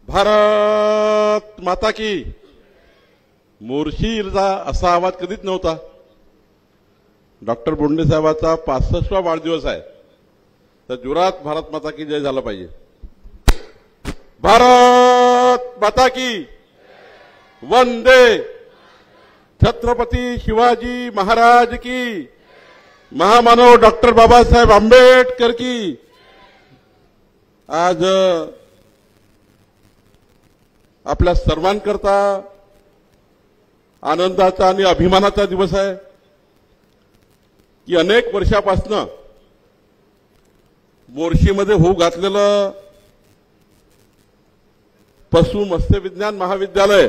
भारत माता की मोर्शीचा असा आवाज कधीच नव्हता। डॉक्टर बोंडे साहेबाचा 65वा वाढदिवस आहे, तर जोरात भारत माता की जय झाला पाहिजे। भारत माता की वंदे छत्रपती शिवाजी महाराज की, महामानव डॉक्टर बाबासाहेब आंबेडकर की। आज आपल्या सर्वांकरता आनंदाचा आणि अभिमानाचा दिवस आहे की अनेक वर्षापासून मोर्शीमध्ये होऊ घातलेलं पशु मत्स्य विज्ञान महाविद्यालय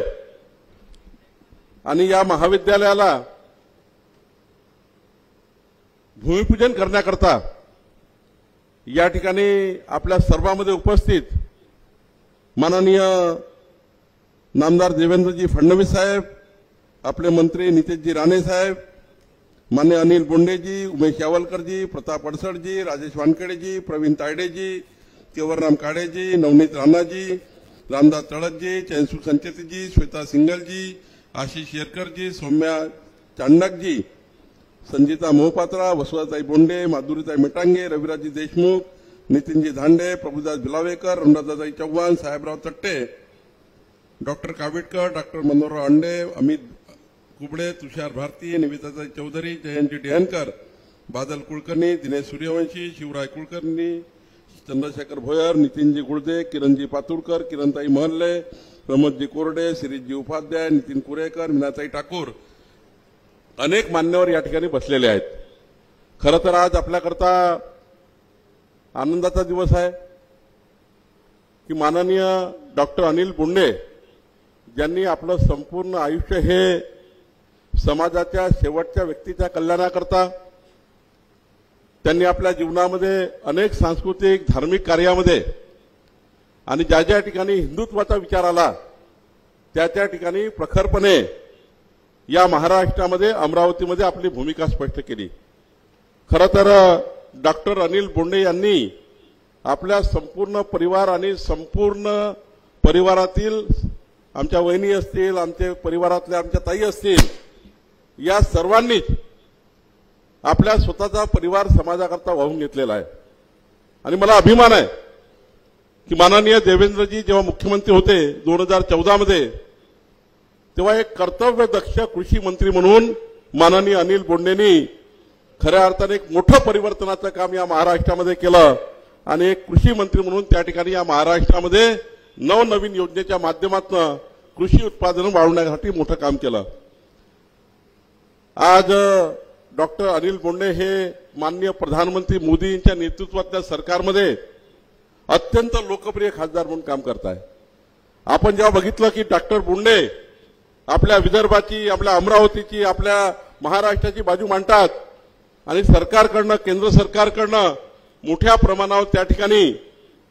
आणि या महाविद्यालयाला भूमिपूजन करण्याकरता या ठिकाणी आपल्या सर्वांमध्ये उपस्थित माननीय नामदार देवेंद्रजी फडणवीस साहेब, आपले मंत्री नितेशजी राणे साहेब, मान्य अनिल बोंडेजी, उमेश यावलकरजी, प्रताप अडसडजी, राजेश वानखेडेजी, प्रवीण तायडेजी, केवरराम काडेजी, नवनीत राणाजी, रामदास तळतजी, चैनसुख संचेतीजी, श्वेता सिंगलजी, आशिष येरकरजी, सौम्या चांडकजी, संजिता मोहपात्रा, वसुधाताई बोंडे, माधुरीताई मिटांगे, रविराजी देशमुख, नितीनजी धांडे, प्रभुदास भिलावेकर, रमदासदाई चव्हाण, साहेबराव तट्टे, डॉक्टर काविटकर, डॉक्टर मनोहरराव अंडे, अमित कुबडे, तुषार भारती, निविताताई चौधरी, जयंती डेहनकर, बादल कुलकर्णी, दिनेश सूर्यवंशी, शिवराय कुलकर्णी, चंद्रशेखर भोयर, नितीनजी गुळदे, किरणजी पातुरकर, किरणताई महल्ले, प्रमोदजी कोरडे, शिरीषजी उपाध्याय, नितीन कुरेकर, मीनाताई ठाकूर, अनेक मान्यवर या ठिकाणी बसलेले आहेत। खरं तर आज आपल्याकरता आनंदाचा दिवस आहे की माननीय डॉक्टर अनिल बोंडे ज्यांनी आपलं संपूर्ण आयुष्य हे समाजाच्या शेवटच्या व्यक्तीच्या कल्याणाकरता, त्यांनी आपल्या जीवनामध्ये अनेक सांस्कृतिक धार्मिक कार्यामध्ये आणि ज्या ज्या ठिकाणी हिंदुत्वाचा विचार आला त्या त्या ठिकाणी प्रखरपणे या महाराष्ट्रामध्ये अमरावतीमध्ये आपली भूमिका स्पष्ट केली। खरं तर डॉक्टर अनिल बोंडे यांनी आपल्या संपूर्ण परिवार आणि संपूर्ण परिवारातील आमच्या वहिनी असतील, आमच्या परिवारातल्या आमच्या ताई असतील, या सर्वांनीच आपल्या स्वतःचा परिवार समाजाकरता वाहून घेतलेला आहे। आणि मला अभिमान आहे की माननीय देवेंद्रजी जेव्हा मुख्यमंत्री होते 2014 मध्ये, तेव्हा एक कर्तव्यदक्ष कृषी मंत्री म्हणून माननीय अनिल बोंडेंनी खऱ्या अर्थाने एक मोठं परिवर्तनाचं काम या महाराष्ट्रामध्ये केलं आणि एक कृषी मंत्री म्हणून त्या ठिकाणी या महाराष्ट्रामध्ये नवनवीन योजनेच्या माध्यमातून कृषी उत्पादन वाढवण्यासाठी मोठं काम केलं। आज डॉक्टर अनिल बोंडे हे माननीय प्रधानमंत्री मोदी यांच्या नेतृत्वातल्या सरकारमध्ये अत्यंत लोकप्रिय खासदार म्हणून काम करत आहे। आपण जेव्हा बघितलं की डॉक्टर बोंडे आपल्या विदर्भाची, आपल्या अमरावतीची, आपल्या महाराष्ट्राची बाजू मांडतात आणि सरकारकडनं, केंद्र सरकारकडनं मोठ्या प्रमाणावर त्या ठिकाणी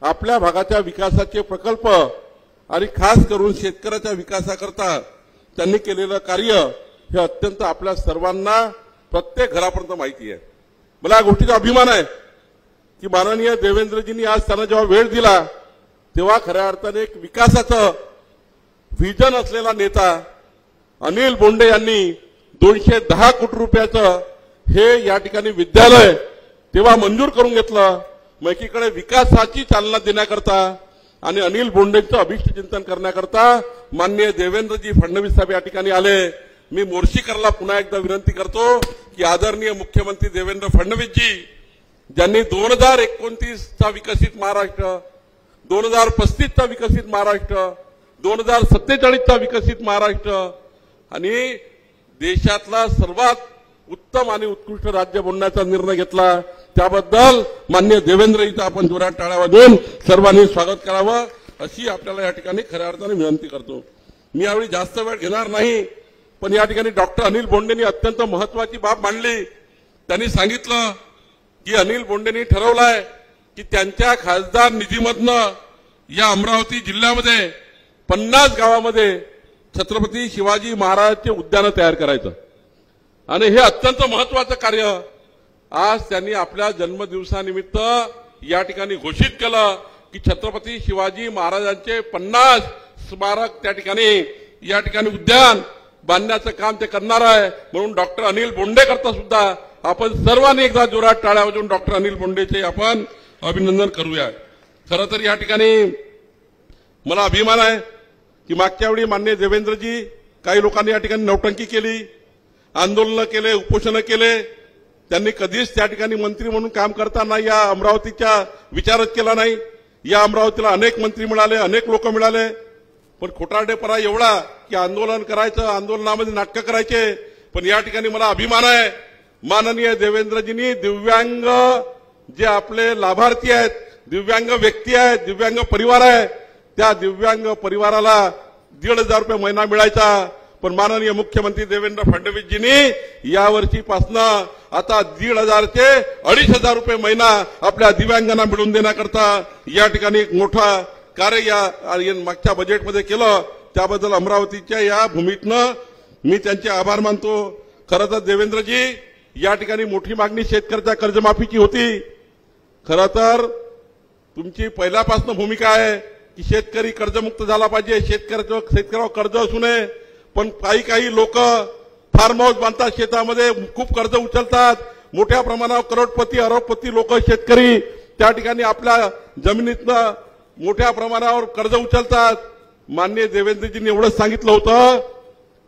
आपल्या भागाच्या विकासाचे प्रकल्प आणि खास करून शेतकऱ्याच्या विकासाकरता त्यांनी केलेलं कार्य हे अत्यंत आपल्या सर्वांना प्रत्येक घरापर्यंत माहिती आहे। मला या गोष्टीचा अभिमान आहे की माननीय देवेंद्रजींनी आज त्यांना जेव्हा वेळ दिला तेव्हा खऱ्या अर्थाने एक विकासाचं व्हिजन असलेला नेता अनिल बोंडे यांनी 210 कोटी रुपयाचं हे या ठिकाणी विद्यालय तेव्हा मंजूर करून घेतलं। मग एकीकडे विकासाची चालना देण्याकरता आणि अनिल बोंडेंचं अभिष्ट चिंतन करण्याकरता माननीय देवेंद्रजी फडणवीस साहेब या ठिकाणी आले। मी मोर्शीकरला पुन्हा एकदा विनंती करतो की आदरणीय मुख्यमंत्री देवेंद्र फडणवीसजी ज्यांनी 2029चा विकसित महाराष्ट्र, 2035चा विकसित महाराष्ट्र, 2047चा विकसित महाराष्ट्र आणि देशातला सर्वात उत्तम आणि उत्कृष्ट राज्य बनण्याचा निर्णय घेतला, त्याबद्दल माननीय देवेंद्रजींचं आपण जोरात टाळ्या वाजवून सर्वांनी स्वागत करावं अशी आपल्याला या ठिकाणी खऱ्या अर्थाने विनंती करतो। मी यावेळी जास्त वेळ घेणार नाही, पण या ठिकाणी डॉक्टर अनिल बोंडेंनी अत्यंत महत्वाची बाब मांडली। त्यांनी सांगितलं की अनिल बोंडेंनी ठरवलंय की त्यांच्या खासदार निधीमधनं या अमरावती जिल्ह्यामध्ये 50 गावामध्ये छत्रपती शिवाजी महाराजांचे उद्यान तयार करायचं आणि हे अत्यंत महत्वाचं कार्य आज त्यांनी आपल्या जन्मदिवसानिमित्त या ठिकाणी घोषित केलं की छत्रपती शिवाजी महाराजांचे 50 स्मारक त्या ठिकाणी या ठिकाणी उद्यान बांधण्याचं काम ते करणार आहे। म्हणून डॉक्टर अनिल बोंडे करता सुद्धा आपण सर्वांनी एकदा जोरात टाळ्या वाजवून डॉक्टर अनिल बोंडेचे आपण अभिनंदन करूया। खरं तर या ठिकाणी मला अभिमान आहे की मागच्या वेळी माननीय देवेंद्रजी काही लोकांनी या ठिकाणी नौटंकी केली, आंदोलन केले, उपोषण केले, त्यांनी कधीच त्या ठिकाणी मंत्री म्हणून काम करताना या अमरावतीचा विचारच केला नाही। या अमरावतीला अनेक मंत्री मिळाले, अनेक लोक मिळाले, पण खोटारडेपणा एवढा की आंदोलन करायचं, आंदोलनामध्ये नाटकं करायचे। पण या ठिकाणी मला अभिमान आहे माननीय देवेंद्रजींनी दिव्यांग जे आपले लाभार्थी आहेत, दिव्यांग व्यक्ती आहेत, दिव्यांग परिवार आहे, त्या दिव्यांग परिवाराला 1,500 रुपये महिना मिळायचा। पण माननीय मुख्यमंत्री देवेंद्र फडणवीसजींनी यावर्षीपासून आता 1,500 ते 2,500 रुपये महिना आपल्या दिव्यांगांना मिळवून देण्याकरता या ठिकाणी एक मोठा कार्य या मागच्या बजेटमध्ये केलं। त्याबद्दल अमरावतीच्या या भूमीतनं मी त्यांचे आभार मानतो। खरं तर देवेंद्रजी या ठिकाणी मोठी मागणी शेतकऱ्याच्या कर्जमाफीची होती। खरं तर तुमची पहिल्यापासून भूमिका आहे की शेतकरी कर्जमुक्त झाला पाहिजे, शेतकऱ्यावर कर्ज असू नये। पण काही लोक फार्म हाऊस बांधतात, शेतामध्ये खूप कर्ज उचलतात, मोठ्या प्रमाणावर करोडपती अरबपती लोक शेतकरी त्या ठिकाणी आपल्या जमिनीतनं मोठ्या प्रमाणावर कर्ज उचलतात। माननीय देवेंद्रजींनी एवढंच सांगितलं होतं,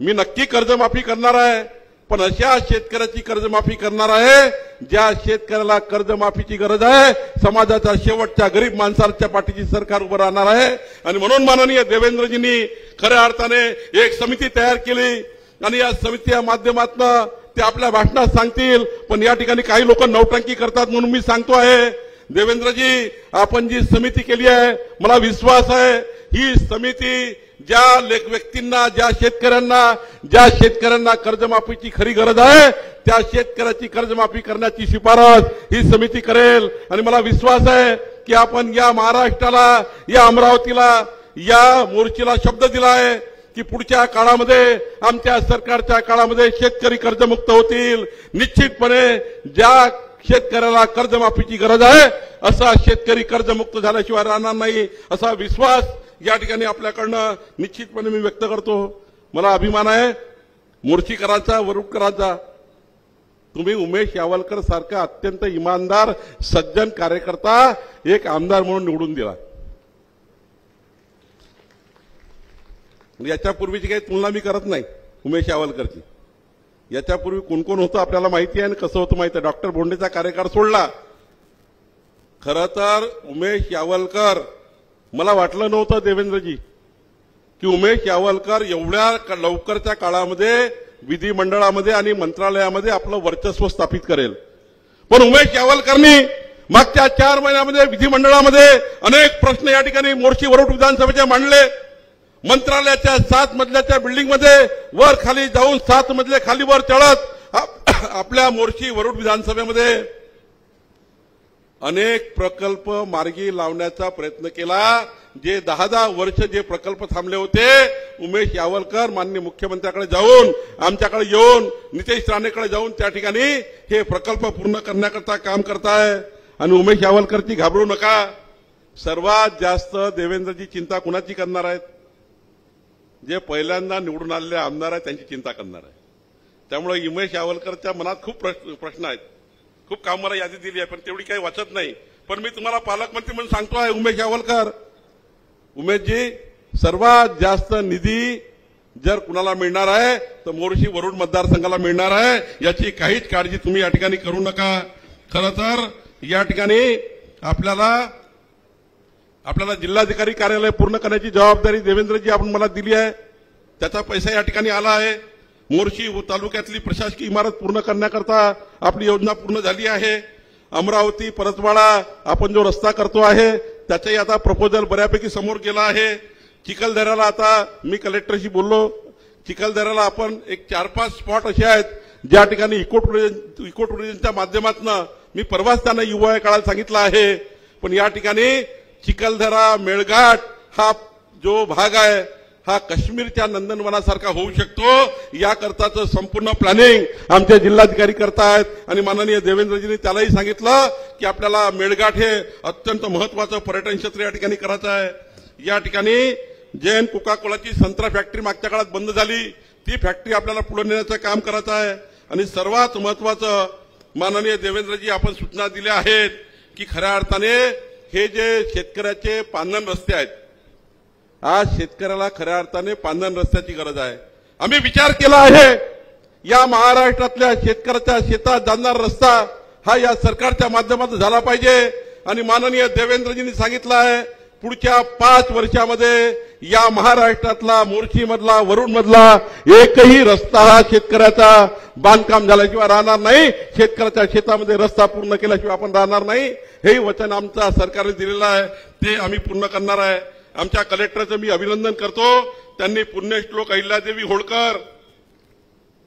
मी नक्की कर्जमाफी करणार आहे, पण अशा शेतकऱ्याची कर्जमाफी करणार आहे ज्या शेतकऱ्याला कर्जमाफीची गरज आहे, समाजाच्या शेवटच्या गरीब माणसाच्या पाठीची सरकार उभं राहणार आहे। आणि म्हणून माननीय देवेंद्रजींनी खऱ्या अर्थाने एक समिती तयार केली आणि या समितीच्या माध्यमातून ते आपल्या भाषणात सांगतील। पण या ठिकाणी काही लोक नौटंकी करतात म्हणून मी सांगतो आहे, देवेंद्रजी आपण जी समिती केली आहे मला विश्वास आहे ही समिती ज्या व्यक्तींना, ज्या शेतकऱ्यांना कर्जमाफीची खरी गरज आहे त्या शेतकऱ्याची कर्जमाफी करण्याची शिफारस ही समिती करेल। आणि मला विश्वास आहे की आपण या महाराष्ट्राला, या अमरावतीला, या मोर्चेला शब्द दिला आहे की पुढच्या काळामध्ये, आमच्या सरकारच्या काळामध्ये शेतकरी कर्जमुक्त होतील। निश्चितपणे ज्या शेतकऱ्याला कर्जमाफीची गरज आहे असा शेतकरी कर्जमुक्त झाल्याशिवाय राहणार नाही, असा विश्वास या ठिकाणी आपल्याकडनं निश्चितपणे मी व्यक्त करतो। मला अभिमान आहे मोर्शीकरांचा, वरुडकरांचा। तुम्ही उमेश यावलकर सारखा अत्यंत इमानदार सज्जन कार्यकर्ता एक आमदार म्हणून निवडून दिला। याच्यापूर्वीची काही तुलना मी करत नाही उमेश यावलकरची। याच्यापूर्वी कोण कोण होतं आपल्याला माहिती आहे आणि कसं होतं माहिती आहे। डॉक्टर बोंडेचा कार्यकाळ सोडला। खरं तर उमेश यावलकर, मला वाटलं नव्हतं देवेंद्रजी की उमेश यावलकर एवढ्या लवकरच्या काळामध्ये विधिमंडळामध्ये आणि मंत्रालयामध्ये आपलं वर्चस्व स्थापित करेल। पण उमेश यावलकरनी मागच्या 4 महिन्यामध्ये विधिमंडळामध्ये अनेक प्रश्न या ठिकाणी मोर्शी वरुड विधानसभेचे मांडले। मंत्रालयाच्या 7 मजल्याच्या बिल्डिंगमध्ये वर खाली जाऊन 7 मजले खाली वर चढत आपल्या मोर्शी वरुड विधानसभेमध्ये अनेक प्रकल्प मार्गी लावण्याचा प्रयत्न केला। जे 10-10 वर्ष जे प्रकल्प थांबले होते, उमेश यावलकर माननीय मुख्यमंत्र्याकडे जाऊन, आमच्याकडे येऊन, नितेश राणेकडे जाऊन त्या ठिकाणी हे प्रकल्प पूर्ण करण्याकरता काम करताय। आणि उमेश यावलकरची घाबरू नका, सर्वात जास्त देवेंद्रजी चिंता कुणाची करणार आहेत? जे पहिल्यांदा निवडून आलेले आमदार आहेत त्यांची चिंता करणार आहे। त्यामुळे उमेश यावलकरच्या मनात खूप प्रश्न आहेत। खूप कामाला यादी दिली आहे पण तेवढी काही वाचत नाही। पण मी तुम्हाला पालकमंत्री म्हणून सांगतो आहे उमेश यावलकर, उमेशजी सर्वात जास्त निधी जर कुणाला मिळणार आहे तर मोर्शी वरुड मतदारसंघाला मिळणार आहे, याची काहीच काळजी तुम्ही या ठिकाणी करू नका। खरं तर या ठिकाणी आपल्याला जिल्हाधिकारी कार्यालय पूर्ण करण्याची जबाबदारी देवेंद्रजी आपण मला दिली आहे। त्याचा पैसा या ठिकाणी आला आहे। मोर्शी तालुक्यातली प्रशासकीय इमारत पूर्ण करण्याकरता आपली योजना पूर्ण झाली आहे। अमरावती परतवाडा आपण जो रस्ता करतो आहे त्याचाही आता प्रपोजल बऱ्यापैकी समोर गेला आहे। चिखलदऱ्याला आता मी कलेक्टरशी बोललो, चिखलदऱ्याला आपण एक 4-5 स्पॉट असे आहेत ज्या ठिकाणी इको टुरिझमच्या माध्यमातून मी परवाच त्यांना युवा काळात सांगितलं आहे। पण या ठिकाणी चिखलदरा मेळघाट हा जो भाग आहे हा काश्मीरच्या नंदनवनासारखा होऊ शकतो, याकरताचं संपूर्ण प्लॅनिंग आमचे जिल्हाधिकारी करतायत। आणि माननीय देवेंद्रजींनी त्यालाही सांगितलं की आपल्याला मेळघाट हे अत्यंत महत्वाचं पर्यटन क्षेत्र या ठिकाणी करायचं आहे। या ठिकाणी जैन कोका कोलाची संत्रा फॅक्टरी मागच्या काळात बंद झाली, ती फॅक्टरी आपल्याला पुढे नेण्याचं काम करायचं आहे। आणि सर्वात महत्वाचं माननीय देवेंद्रजी आपण सूचना दिल्या आहेत की खऱ्या अर्थाने हे जे शेतकऱ्याचे पांधन रस्ते आहेत, आज शेतकऱ्याला खऱ्या अर्थाने पांधन रस्त्याची गरज आहे। आम्ही विचार केला आहे या महाराष्ट्रातल्या शेतकऱ्याच्या शेतात जाणारा रस्ता हा या सरकारच्या माध्यमातून झाला पाहिजे। आणि माननीय देवेंद्रजींनी सांगितलं आहे पुढच्या 5 वर्षामध्ये या महाराष्ट्रातला मोर्शीमधला वरुणमधला एकही रस्ता हा शेतकऱ्याचा बांधकाम झाल्याशिवाय राहणार नाही, शेतकऱ्याच्या शेतामध्ये रस्ता पूर्ण केल्याशिवाय आपण राहणार नाही। हेही वचन आमच्या सरकारने दिलेलं आहे, ते आम्ही पूर्ण करणार आहे। आमच्या कलेक्टरचं मी अभिनंदन करतो, त्यांनी पुण्यश्लोक अहिल्यादेवी होळकर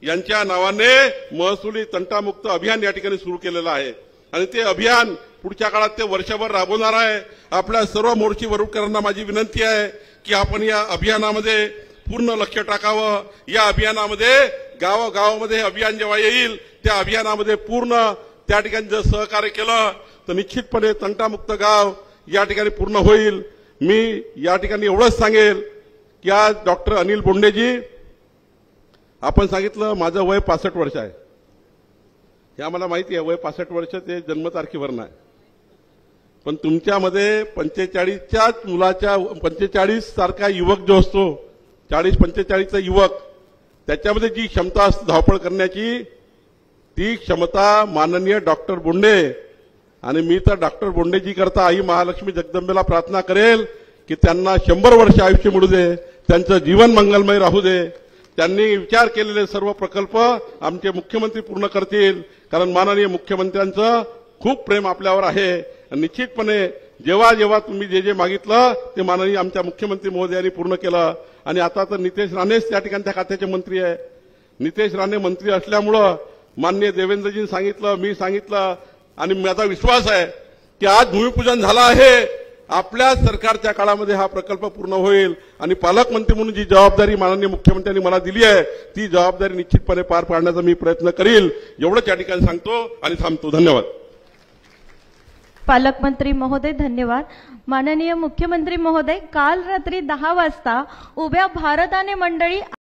यांच्या नावाने महसुली तंटामुक्त अभियान या ठिकाणी सुरू केलेलं आहे। आणि ते अभियान पुढच्या काळात ते वर्षभर राबवणार आहे। आपल्या सर्व मोर्शी वरुडकरांना माझी विनंती आहे की आपण या अभियानामध्ये पूर्ण लक्ष टाकावं। या अभियानामध्ये गावागावामध्ये अभियान जेव्हा येईल त्या अभियानामध्ये पूर्ण त्या ठिकाणी जर सहकार्य केलं तर निश्चितपणे तंटामुक्त गाव या ठिकाणी पूर्ण होईल। मी या ठिकाणी एवढंच सांगेल की आज डॉक्टर अनिल बोंडेजी, आपण सांगितलं माझं वय 65 वर्ष आहे, हे आम्हाला माहिती आहे, वय 65 वर्ष ते जन्मतारखेवर नाही, पण तुमच्यामध्ये 45च्याच मुलाच्या 45 सारखा युवक जो असतो, 40-45चा युवक, त्याच्यामध्ये जी क्षमता असते धावपळ करण्याची, ती क्षमता माननीय डॉक्टर बोंडे, आणि मी तर डॉक्टर बोंडेजी करता आई महालक्ष्मी जगदंबेला प्रार्थना करेल की त्यांना 100 वर्ष आयुष्य मिळू दे, त्यांचं जीवन मंगलमय राहू दे। त्यांनी विचार केलेले सर्व प्रकल्प आमचे मुख्यमंत्री पूर्ण करतील, कारण माननीय मुख्यमंत्र्यांचं खूप प्रेम आपल्यावर आहे। निश्चितपणे जेव्हा जेव्हा तुम्ही जे जे मागितलं ते माननीय आमच्या मुख्यमंत्री महोदयांनी पूर्ण केलं। आणि आता तर नितेश राणेच त्या ठिकाणी त्या खात्याचे मंत्री आहे। नितेश राणे मंत्री असल्यामुळं माननीय देवेंद्रजींनी सांगितलं, मी सांगितलं, आणि माझा विश्वास आहे की आज भूमिपूजन झालं आहे, आपल्या सरकारच्या काळामध्ये हा प्रकल्प पूर्ण होईल। आणि पालकमंत्री म्हणून जी जबाबदारी माननीय मुख्यमंत्र्यांनी मला दिली आहे ती जबाबदारी निश्चितपणे पार पाडण्याचा मी प्रयत्न करील, एवढंच या ठिकाणी सांगतो आणि थांबतो। धन्यवाद। पालकमंत्री महोदय धन्यवाद। माननीय मुख्यमंत्री महोदय, काल रात्री 10 वाजता उभ्या भारताने मंडळी